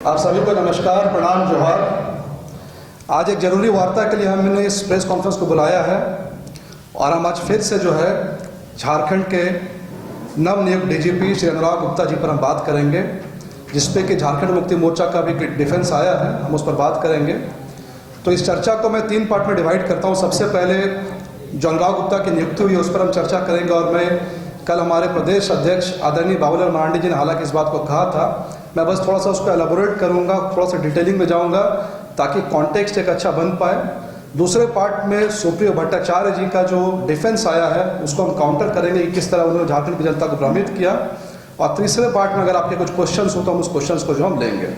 आप सभी को नमस्कार, प्रणाम, जोहार। आज एक ज़रूरी वार्ता के लिए हमने इस प्रेस कॉन्फ्रेंस को बुलाया है और हम आज फिर से जो है झारखंड के नवनियुक्त डीजीपी श्री अनुराग गुप्ता जी पर हम बात करेंगे, जिसपे कि झारखंड मुक्ति मोर्चा का भी डिफेंस आया है, हम उस पर बात करेंगे। तो इस चर्चा को मैं 3 पार्ट में डिवाइड करता हूँ। सबसे पहले जो अनुराग गुप्ता की नियुक्ति हुई है उस पर हम चर्चा करेंगे और मैं कल हमारे प्रदेश अध्यक्ष आदरणीय बाबूलाल मरांडी जी ने हालांकि इस बात को कहा था, मैं बस थोड़ा सा उसको एलाबोरेट करूंगा, थोड़ा सा डिटेलिंग में जाऊंगा ताकि कॉन्टेक्स्ट एक अच्छा बन पाए। दूसरे पार्ट में सुप्रियो भट्टाचार्य जी का जो डिफेंस आया है उसको हम काउंटर करेंगे कि किस तरह उन्होंने झारखंड की जनता को भ्रमित किया। और तीसरे पार्ट में अगर आपके कुछ क्वेश्चंस हो तो हम उस क्वेश्चंस को जो हम लेंगे।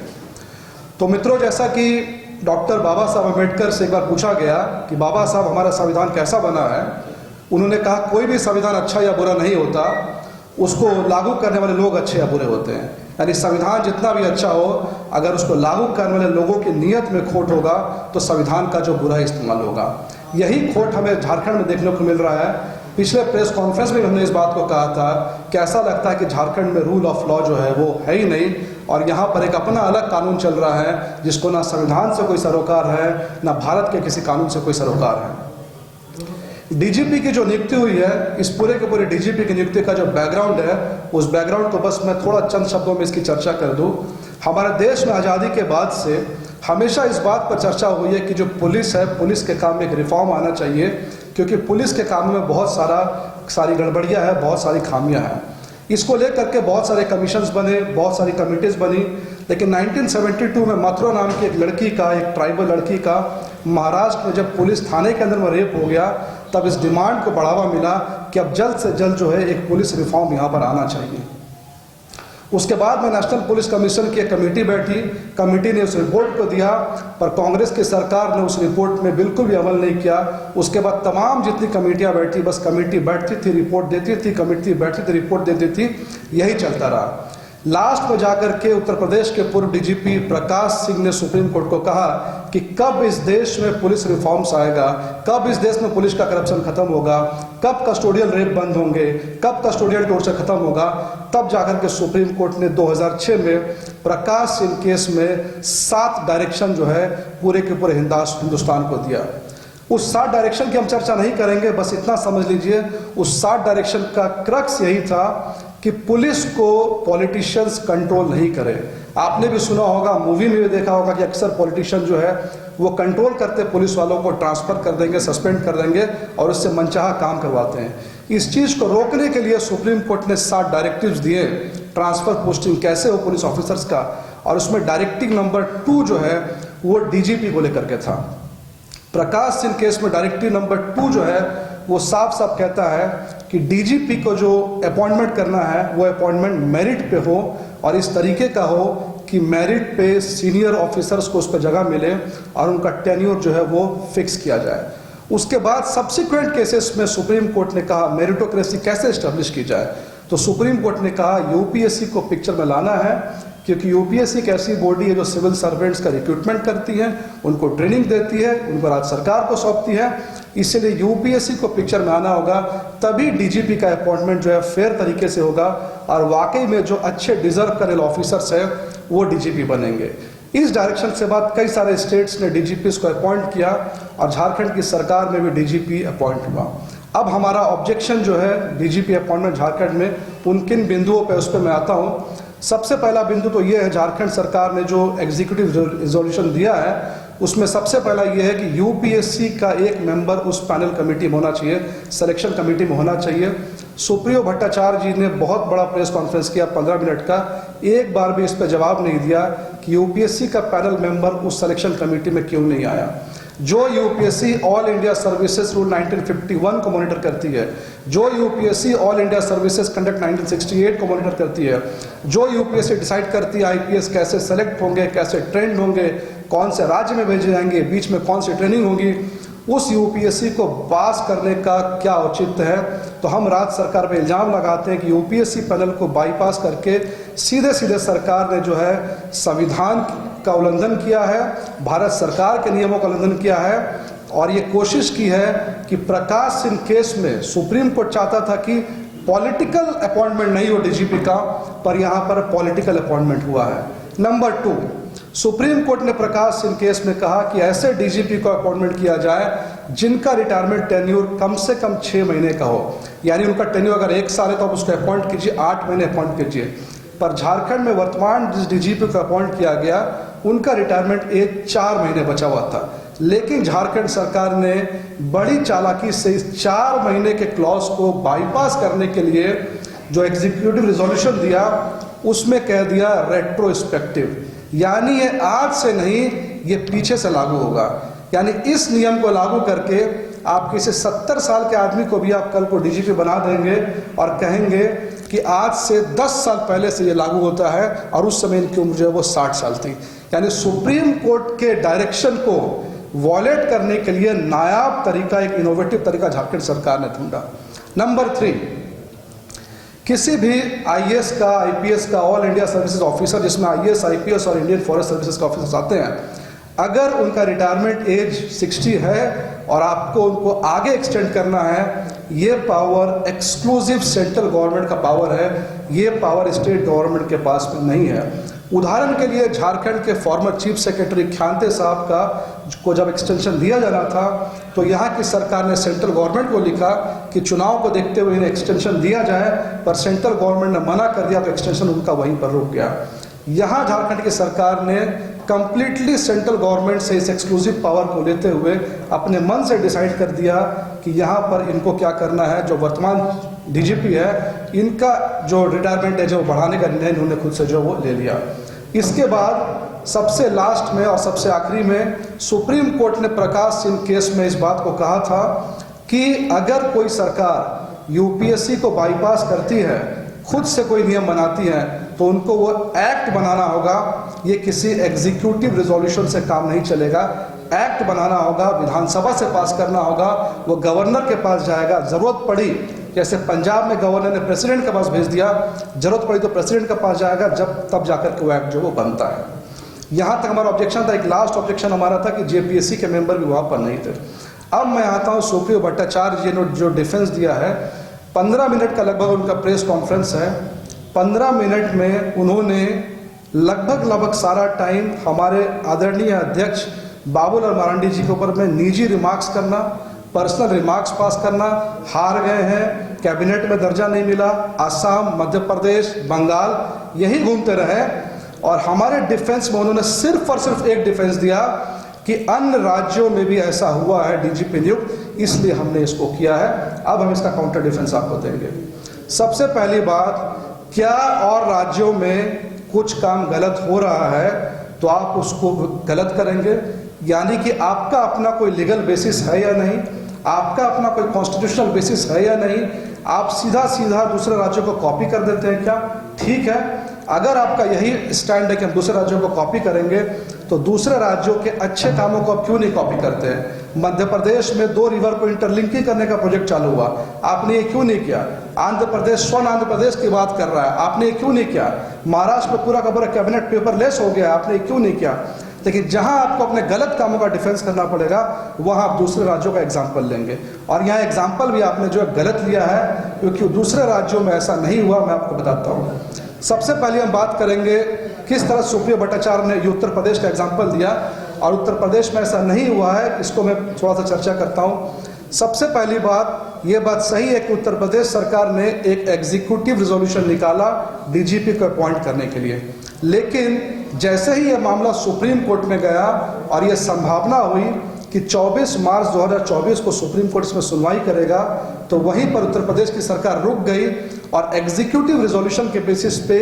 तो मित्रों, जैसा कि डॉक्टर बाबा साहब अम्बेडकर से एक बार पूछा गया कि बाबा साहब हमारा संविधान कैसा बना है, उन्होंने कहा कोई भी संविधान अच्छा या बुरा नहीं होता, उसको लागू करने वाले लोग अच्छे या बुरे होते हैं। यानी संविधान जितना भी अच्छा हो, अगर उसको लागू करने वाले लोगों की नीयत में खोट होगा तो संविधान का जो बुरा इस्तेमाल होगा। यही खोट हमें झारखंड में देखने को मिल रहा है। पिछले प्रेस कॉन्फ्रेंस में हमने इस बात को कहा था कि ऐसा लगता है कि झारखंड में रूल ऑफ लॉ जो है वो है ही नहीं और यहाँ पर एक अपना अलग कानून चल रहा है जिसको ना संविधान से कोई सरोकार है, ना भारत के किसी कानून से कोई सरोकार है। डीजीपी की जो नियुक्ति हुई है, इस पूरे के पूरे डीजीपी की नियुक्ति का जो बैकग्राउंड है, उस बैकग्राउंड को बस मैं थोड़ा चंद शब्दों में इसकी चर्चा कर दूं। हमारे देश में आज़ादी के बाद से हमेशा इस बात पर चर्चा हुई है कि जो पुलिस है, पुलिस के काम में एक रिफॉर्म आना चाहिए, क्योंकि पुलिस के काम में बहुत सारी गड़बड़ियाँ हैं, बहुत सारी खामियाँ हैं। इसको लेकर के बहुत सारे कमीशंस बने, बहुत सारी कमिटीज़ बनी, लेकिन 1972 में मथुरा नाम की एक लड़की का, एक ट्राइबल लड़की का महाराष्ट्र में जब पुलिस थाने के अंदर में रेप हो गया, तब इस डिमांड को बढ़ावा मिला कि अब जल्द से जल्द जो है एक पुलिस रिफॉर्म यहाँ पर आना चाहिए। उसके बाद में नेशनल पुलिस कमीशन की एक कमेटी बैठी, कमेटी ने उस रिपोर्ट को दिया, पर कांग्रेस की सरकार ने उस रिपोर्ट में बिल्कुल भी अमल नहीं किया। उसके बाद तमाम जितनी कमेटियां बैठी, बस कमेटी बैठती थी, रिपोर्ट देती थी, कमेटी बैठती थी, रिपोर्ट देती थी, यही चलता रहा। लास्ट में जाकर के उत्तर प्रदेश के पूर्व डीजीपी प्रकाश सिंह ने सुप्रीम कोर्ट को कहा कि कब इस देश में पुलिस रिफॉर्म्स आएगा, कब इस देश में पुलिस का करप्शन खत्म होगा, कब कस्टोडियल रेप बंद होंगे, कब कस्टोडियल टॉर्चर खत्म होगा। तब जाकर के सुप्रीम कोर्ट ने 2006 में प्रकाश सिंह केस में 7 डायरेक्शन जो है पूरे के पूरे हिंदुस्तान को दिया। उस 7 डायरेक्शन की हम चर्चा नहीं करेंगे, बस इतना समझ लीजिए उस 7 डायरेक्शन का क्रक्स यही था कि पुलिस को पॉलिटिशियंस कंट्रोल नहीं करें। आपने भी सुना होगा, मूवी में भी देखा होगा कि अक्सर पॉलिटिशियन जो है वो कंट्रोल करते पुलिस वालों को, ट्रांसफ़र कर देंगे, सस्पेंड कर देंगे और उससे मनचाहा काम करवाते हैं। इस चीज़ को रोकने के लिए सुप्रीम कोर्ट ने 7 डायरेक्टिव्स दिए, ट्रांसफ़र पोस्टिंग कैसे हो पुलिस ऑफिसर्स का, और उसमें डायरेक्टिव नंबर 2 जो है वो डीजीपी को लेकर के था। प्रकाश सिंह केस में डायरेक्टिव नंबर 2 जो है वो साफ साफ कहता है कि डीजीपी को जो अपॉइंटमेंट करना है वो अपॉइंटमेंट मेरिट पे हो और इस तरीके का हो कि मेरिट पे सीनियर ऑफिसर्स को उस पर जगह मिले और उनका टेन्योर जो है वो फिक्स किया जाए। उसके बाद सब्सिक्वेंट केसेस में सुप्रीम कोर्ट ने कहा मेरिटोक्रेसी कैसे इस्टेब्लिश की जाए, तो सुप्रीम कोर्ट ने कहा यूपीएससी को पिक्चर में लाना है, क्योंकि यूपीएससी एक ऐसी बॉडी है जो सिविल सर्वेंट्स का रिक्रूटमेंट करती है, उनको ट्रेनिंग देती है, उनको राज्य सरकार को सौंपती है। इसलिए यूपीएससी को पिक्चर में आना होगा, तभी डीजीपी का अपॉइंटमेंट जो है फेयर तरीके से होगा और वाकई में जो अच्छे डिजर्व करे ऑफिसर्स हैं वो डीजीपी बनेंगे। इस डायरेक्शन से बाद कई सारे स्टेट्स ने डीजीपी को अपॉइंट किया और झारखंड की सरकार में भी डीजीपी अपॉइंट हुआ। अब हमारा ऑब्जेक्शन जो है डीजीपी अपॉइंटमेंट झारखंड में, उन किन बिंदुओं पर उस पर मैं आता हूँ। सबसे पहला बिंदु तो ये है, झारखंड सरकार ने जो एग्जीक्यूटिव रिजोल्यूशन दिया है उसमें सबसे पहला ये है कि यूपीएससी का एक मेंबर उस पैनल कमेटी में होना चाहिए, सिलेक्शन कमेटी में होना चाहिए। सुप्रियो भट्टाचार्य जी ने बहुत बड़ा प्रेस कॉन्फ्रेंस किया 15 मिनट का, एक बार भी इस पर जवाब नहीं दिया कि यूपीएससी का पैनल मेंबर उस सिलेक्शन कमेटी में क्यों नहीं आया। जो UPSC all India services rule 1951 को मॉनिटर करती है, जो UPSC all India services conduct 1968 को मॉनिटर करती है, जो यूपीएससी डिसाइड करती है आईपीएस कैसे सेलेक्ट होंगे, कैसे ट्रेंड होंगे, कौन से राज्य में भेजे जाएंगे, बीच में कौन सी ट्रेनिंग होगी, उस यूपीएससी को पास करने का क्या औचित्य है। तो हम राज्य सरकार पर इल्ज़ाम लगाते हैं कि यूपीएससी पैनल को बाईपास करके सीधे सीधे सरकार ने जो है संविधान का उल्लंघन किया है, भारत सरकार के नियमों का उल्लंघन किया है और ये कोशिश की है कि प्रकाश सिंह केस में सुप्रीम कोर्ट चाहता था कि पॉलिटिकल अपॉइंटमेंट नहीं हो डीजीपी का, पर यहाँ पर पॉलिटिकल अपॉइंटमेंट हुआ है। नंबर 2, सुप्रीम कोर्ट ने प्रकाश सिंह केस में कहा कि ऐसे डीजीपी को अपॉइंटमेंट किया जाए जिनका रिटायरमेंट टेन्यूर कम से कम 6 महीने का हो, यानी उनका टेन्यूर अगर 1 साल है तो आप उसको अपॉइंट कीजिए, 8 महीने अपॉइंट कीजिए। पर झारखंड में वर्तमान जिस डीजीपी को अपॉइंट किया गया उनका रिटायरमेंट एज 4 महीने बचा हुआ था, लेकिन झारखंड सरकार ने बड़ी चालाकी से इस 4 महीने के क्लॉज को बाईपास करने के लिए जो एग्जीक्यूटिव रिजोल्यूशन दिया उसमें कह दिया रेट्रोस्पेक्टिव, यानी ये आज से नहीं, ये पीछे से लागू होगा। यानी इस नियम को लागू करके आप किसी 70 साल के आदमी को भी आप कल को डीजीपी बना देंगे और कहेंगे कि आज से 10 साल पहले से ये लागू होता है और उस समय इनकी उम्र जो है वो 60 साल थी। यानी सुप्रीम कोर्ट के डायरेक्शन को वॉलेट करने के लिए नायाब तरीका, एक इनोवेटिव तरीका झारखंड सरकार ने ढूंढा। नंबर 3, किसी भी आईएएस का, आईपीएस का, ऑल इंडिया सर्विसेज ऑफिसर जिसमें आईएएस, आईपीएस और इंडियन फॉरेस्ट सर्विसेज के ऑफिसर्स आते हैं, अगर उनका रिटायरमेंट एज 60 है और आपको उनको आगे एक्सटेंड करना है, ये पावर एक्सक्लूसिव सेंट्रल गवर्नमेंट का पावर है, ये पावर स्टेट गवर्नमेंट के पास में नहीं है। उदाहरण के लिए झारखंड के फॉर्मर चीफ सेक्रेटरी ख्यांते साहब को जब एक्सटेंशन दिया जाना था तो यहाँ की सरकार ने सेंट्रल गवर्नमेंट को लिखा कि चुनाव को देखते हुए इन्हें एक्सटेंशन दिया जाए, पर सेंट्रल गवर्नमेंट ने मना कर दिया तो एक्सटेंशन उनका वहीं पर रुक गया। यहाँ झारखंड की सरकार ने कंप्लीटली सेंट्रल गवर्नमेंट से इस एक्सक्लूसिव पावर को लेते हुए अपने मन से डिसाइड कर दिया कि यहाँ पर इनको क्या करना है। जो वर्तमान डीजीपी है, इनका जो रिटायरमेंट है जो बढ़ाने का निर्णय इन्होंने खुद से जो वो ले लिया। इसके बाद सबसे लास्ट में और सबसे आखिरी में सुप्रीम कोर्ट ने प्रकाश सिंह केस में इस बात को कहा था कि अगर कोई सरकार यूपीएससी को बाईपास करती है, खुद से कोई नियम बनाती है, तो उनको वो एक्ट बनाना होगा। ये किसी एग्जीक्यूटिव रिजोल्यूशन से काम नहीं चलेगा, एक्ट बनाना होगा, विधानसभा से पास करना होगा, वो गवर्नर के पास जाएगा। जरूरत पड़ी, जैसे पंजाब में गवर्नर ने प्रेसिडेंट के पास भेज दिया, जरूरत पड़ी तो प्रेसिडेंट के पास जाएगा, तब जाकर के वो एक्ट जो वो बनता है। यहाँ तक हमारा ऑब्जेक्शन था। एक लास्ट ऑब्जेक्शन हमारा था कि जेपीएससी के मेंबर भी वहाँ पर नहीं थे। अब मैं आता हूँ सुप्रियो भट्टाचार्य जी ने जो डिफेंस दिया है, 15 मिनट का लगभग उनका प्रेस कॉन्फ्रेंस है। 15 मिनट में उन्होंने लगभग सारा टाइम हमारे आदरणीय अध्यक्ष बाबूलाल मरांडी जी के ऊपर में निजी रिमार्क्स करना, पर्सनल रिमार्क्स पास करना, हार गए हैं, कैबिनेट में दर्जा नहीं मिला, असम, मध्य प्रदेश, बंगाल यही घूमते रहे। और हमारे डिफेंस में उन्होंने सिर्फ और सिर्फ एक डिफेंस दिया कि अन्य राज्यों में भी ऐसा हुआ है डीजीपी नियुक्त, इसलिए हमने इसको किया है। अब हम इसका काउंटर डिफेंस आपको देंगे। सबसे पहली बात, क्या और राज्यों में कुछ काम गलत हो रहा है तो आप उसको गलत करेंगे, यानी कि आपका अपना कोई लीगल बेसिस है या नहीं, आपका अपना कोई कॉन्स्टिट्यूशनल बेसिस है या नहीं, आप सीधा दूसरे राज्यों को कॉपी कर देते हैं क्या? ठीक है, अगर आपका यही स्टैंड है कि हम दूसरे राज्यों को कॉपी करेंगे, तो दूसरे राज्यों के अच्छे कामों को आप क्यों नहीं कॉपी करते हैं? मध्य प्रदेश में 2 रिवर को इंटरलिंकिंग करने का प्रोजेक्ट चालू हुआ, आपने ये क्यों नहीं किया? आंध्र प्रदेश स्वर्ण आंध्र प्रदेश की बात कर रहा है, आपने ये क्यों नहीं किया? महाराष्ट्र में पूरा का पूरा कैबिनेट पेपरलेस हो गया, आपने ये क्यों नहीं किया? लेकिन जहां आपको अपने गलत कामों का डिफेंस करना पड़ेगा, वहां आप दूसरे राज्यों का एग्जाम्पल लेंगे। और यहाँ एग्जाम्पल भी आपने जो है गलत लिया है, क्योंकि दूसरे राज्यों में ऐसा नहीं हुआ। मैं आपको बताता हूँ। सबसे पहले हम बात करेंगे किस तरह सुप्रियो भट्टाचार्य ने उत्तर प्रदेश का एग्जाम्पल दिया, और उत्तर प्रदेश में ऐसा नहीं हुआ है, इसको मैं थोड़ा सा चर्चा करता हूँ। सबसे पहली बात, ये बात सही है कि उत्तर प्रदेश सरकार ने एक एग्जीक्यूटिव रिजोल्यूशन निकाला डीजीपी को अपॉइंट करने के लिए, लेकिन जैसे ही यह मामला सुप्रीम कोर्ट में गया और यह संभावना हुई कि 24 मार्च 2024 को सुप्रीम कोर्ट इसमें सुनवाई करेगा, तो वहीं पर उत्तर प्रदेश की सरकार रुक गई और एग्जीक्यूटिव रिजोल्यूशन के बेसिस पे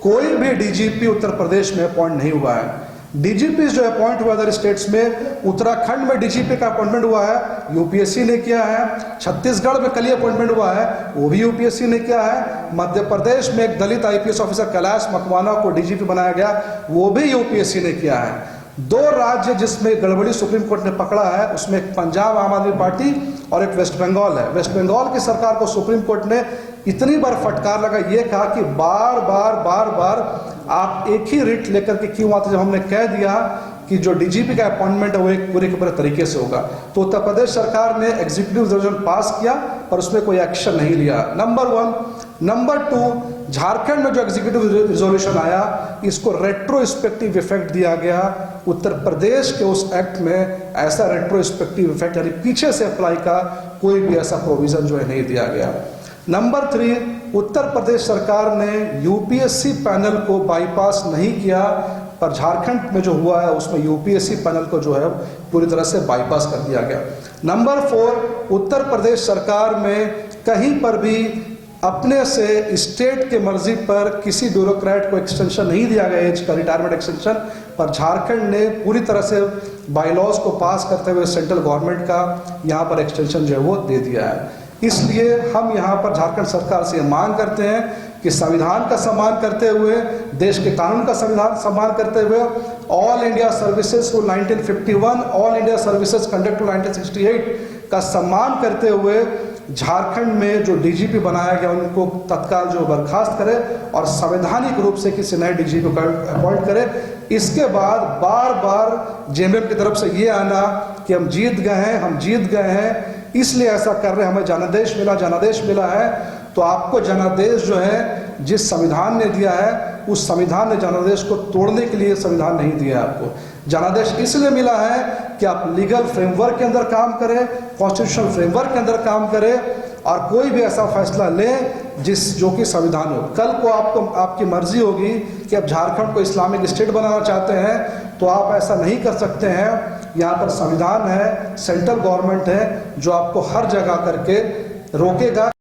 कोई भी डीजीपी उत्तर प्रदेश में अपॉइंट नहीं हुआ है। डीजीपी जो अपॉइंट हुआ अदर स्टेट्स में, उत्तराखंड में डीजीपी का अपॉइंटमेंट हुआ है, यूपीएससी ने किया है। छत्तीसगढ़ में कल ही अपॉइंटमेंट हुआ है, वो भी यूपीएससी ने किया है। मध्य प्रदेश में एक दलित आईपीएस ऑफिसर कैलाश मकवाना को डीजीपी बनाया गया, वो भी यूपीएससी ने किया है। 2 राज्य जिसमें गड़बड़ी सुप्रीम कोर्ट ने पकड़ा है, उसमें एक पंजाब आम आदमी पार्टी और एक वेस्ट बंगाल है। वेस्ट बंगाल की सरकार को सुप्रीम कोर्ट ने इतनी बार फटकार लगा, ये कहा कि बार बार आप एक ही रिट लेकर के क्यों आते, जब हमने कह दिया कि जो डीजीपी का अपॉइंटमेंट है वो एक पूरे के पूरे तरीके से होगा। तो उत्तर प्रदेश सरकार ने एग्जीक्यूटिव रिजोल्यूशन पास किया पर उसमें कोई एक्शन नहीं लिया, नंबर 1। नंबर 2, झारखंड में जो एग्जीक्यूटिव रिजोल्यूशन आया, इसको रेट्रोस्पेक्टिव इफेक्ट दिया गया। उत्तर प्रदेश के उस एक्ट में ऐसा रेट्रोस्पेक्टिव इफेक्ट यानी पीछे से अप्लाई का कोई भी ऐसा प्रोविजन जो है नहीं दिया गया। नंबर 3, उत्तर प्रदेश सरकार ने यूपीएससी पैनल को बाईपास नहीं किया, पर झारखंड में जो हुआ है उसमें यूपीएससी पैनल को जो है पूरी तरह से बाईपास कर दिया गया। नंबर 4, उत्तर प्रदेश सरकार में कहीं पर भी अपने से स्टेट के मर्जी पर किसी ब्यूरोक्रेट को एक्सटेंशन नहीं दिया गया एज का, रिटायरमेंट एक्सटेंशन, पर झारखंड ने पूरी तरह से बाईलॉज को पास करते हुए सेंट्रल गवर्नमेंट का यहाँ पर एक्सटेंशन जो है वो दे दिया है। इसलिए हम यहाँ पर झारखंड सरकार से मांग करते हैं कि संविधान का सम्मान करते हुए, देश के कानून का संविधान सम्मान करते हुए, ऑल इंडिया सर्विसेज को 1951, ऑल इंडिया सर्विसेज कंडक्ट 1968 का सम्मान करते हुए झारखंड में जो डीजीपी बनाया गया उनको तत्काल जो बर्खास्त करे और संवैधानिक रूप से किसी नए डीजीपी को अपॉइंट करे। इसके बाद बार बार जेएमएम की तरफ से ये आना कि हम जीत गए हैं इसलिए ऐसा कर रहे हैं, हमें जनादेश मिला है, तो आपको जनादेश जो है जिस संविधान ने दिया है उस संविधान ने जनादेश को तोड़ने के लिए संविधान नहीं दिया है। आपको जनादेश इसलिए मिला है कि आप लीगल फ्रेमवर्क के अंदर काम करें, कॉन्स्टिट्यूशनल फ्रेमवर्क के अंदर काम करें और कोई भी ऐसा फैसला लें जो कि संविधान हो। कल को आपकी मर्जी होगी कि आप झारखंड को इस्लामिक स्टेट बनाना चाहते हैं तो आप ऐसा नहीं कर सकते हैं। यहाँ पर संविधान है, सेंट्रल गवर्नमेंट है जो आपको हर जगह करके रोकेगा।